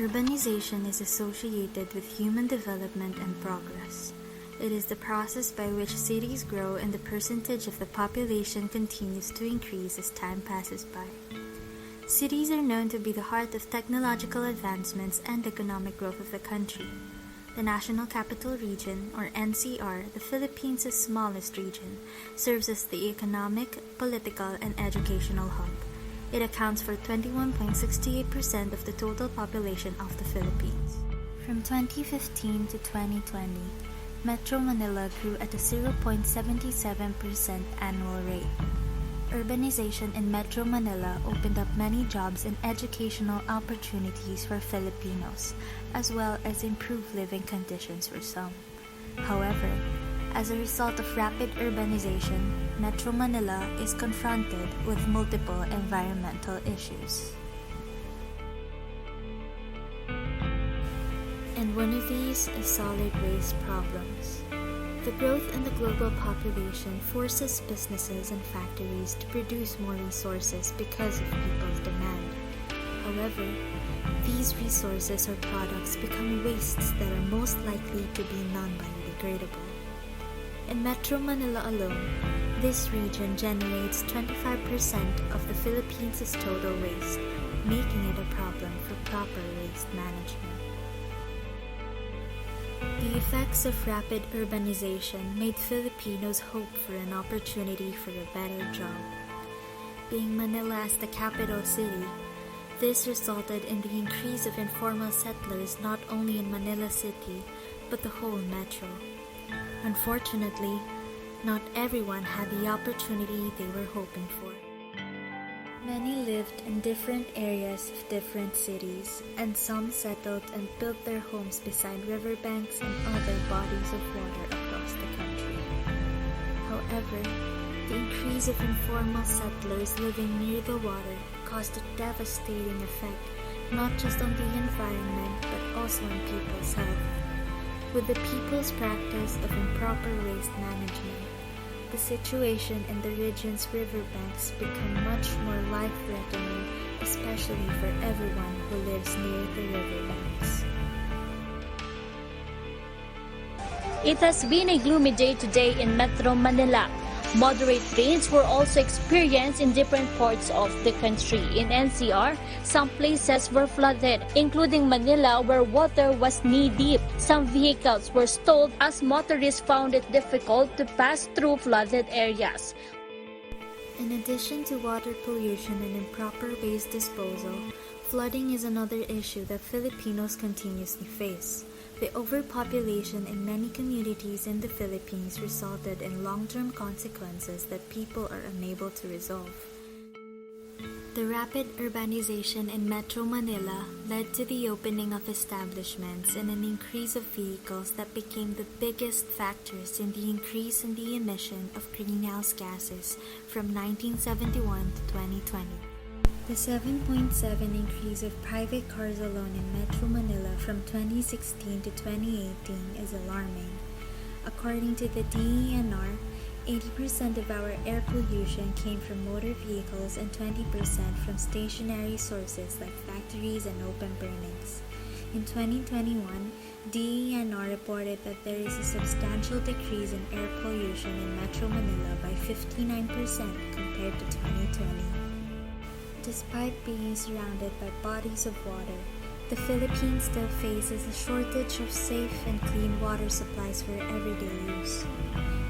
Urbanization is associated with human development and progress. It is the process by which cities grow and the percentage of the population continues to increase as time passes by. Cities are known to be the heart of technological advancements and economic growth of the country. The National Capital Region, or NCR, the Philippines' smallest region, serves as the economic, political, and educational hub. It accounts for 21.68% of the total population of the Philippines. From 2015 to 2020, Metro Manila grew at a 0.77% annual rate. Urbanization in Metro Manila opened up many jobs and educational opportunities for Filipinos, as well as improved living conditions for some. However, as a result of rapid urbanization, Metro Manila is confronted with multiple environmental issues. And one of these is solid waste problems. The growth in the global population forces businesses and factories to produce more resources because of people's demand. However, these resources or products become wastes that are most likely to be non-biodegradable. In Metro Manila alone, this region generates 25% of the Philippines' total waste, making it a problem for proper waste management. The effects of rapid urbanization made Filipinos hope for an opportunity for a better job. Being Manila as the capital city, this resulted in the increase of informal settlers not only in Manila City, but the whole metro. Unfortunately, not everyone had the opportunity they were hoping for. Many lived in different areas of different cities, and some settled and built their homes beside riverbanks and other bodies of water across the country. However, the increase of informal settlers living near the water caused a devastating effect not just on the environment but also on people's health. With the people's practice of improper waste management, the situation in the region's riverbanks become much more life-threatening, especially for everyone who lives near the riverbanks. It has been a gloomy day today in Metro Manila. Moderate rains were also experienced in different parts of the country. In NCR, some places were flooded, including Manila where water was knee-deep. Some vehicles were stalled as motorists found it difficult to pass through flooded areas. In addition to water pollution and improper waste disposal, flooding is another issue that Filipinos continuously face. The overpopulation in many communities in the Philippines resulted in long-term consequences that people are unable to resolve. The rapid urbanization in Metro Manila led to the opening of establishments and an increase of vehicles that became the biggest factors in the increase in the emission of greenhouse gases from 1971 to 2020. The 7.7 increase of private cars alone in Metro Manila from 2016 to 2018 is alarming. According to the DENR, 80% of our air pollution came from motor vehicles and 20% from stationary sources like factories and open burnings. In 2021, DENR reported that there is a substantial decrease in air pollution in Metro Manila by 59% compared to 2020. Despite being surrounded by bodies of water, the Philippines still faces a shortage of safe and clean water supplies for everyday use.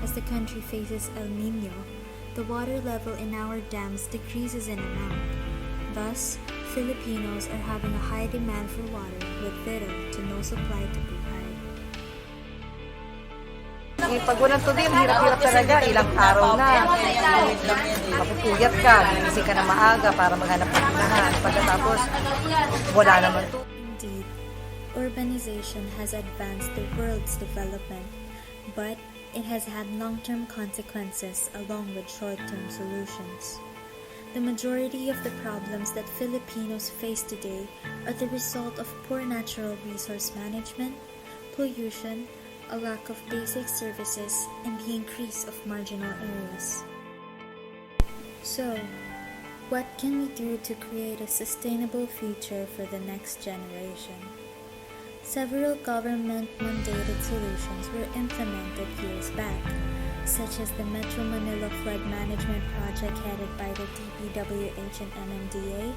As the country faces El Niño, the water level in our dams decreases in amount. Thus, Filipinos are having a high demand for water with little to no supply to provide. Pag walang tubig, hirap-hirap talaga. Ilang araw na. Mapupuyat ka, gising ka na maaga para maghanap ng unahan. Pagkatapos, wala naman tubig. Indeed, urbanization has advanced the world's development, but it has had long-term consequences along with short-term solutions. The majority of the problems that Filipinos face today are the result of poor natural resource management, pollution, a lack of basic services, and the increase of marginal areas. So, What can we do to create a sustainable future for the next generation? Several government-mandated solutions were implemented years back, such as the Metro Manila Flood Management Project headed by the DPWH and MMDA,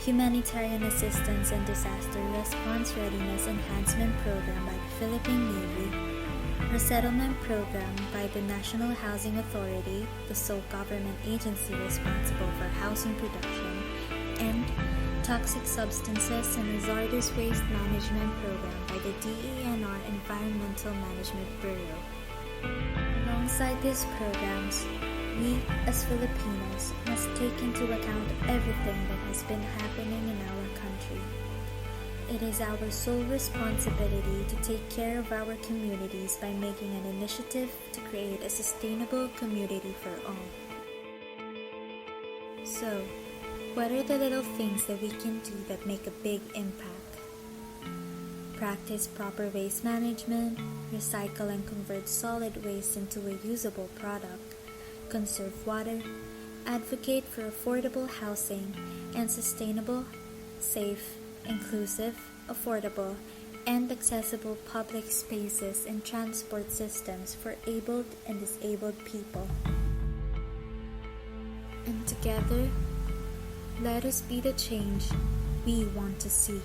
Humanitarian Assistance and Disaster Response Readiness Enhancement Program by the Philippine Navy, Resettlement Program by the National Housing Authority, the sole government agency responsible for housing production, and Toxic Substances and Hazardous Waste Management Program by the DENR Environmental Management Bureau. Alongside these programs, we as Filipinos must take into account everything that has been happening in our country. It is our sole responsibility to take care of our communities by making an initiative to create a sustainable community for all. So, what are the little things that we can do that make a big impact? Practice proper waste management, recycle and convert solid waste into a usable product, conserve water, advocate for affordable housing and sustainable, safe, inclusive, affordable, and accessible public spaces and transport systems for abled and disabled people. And together, let us be the change we want to see.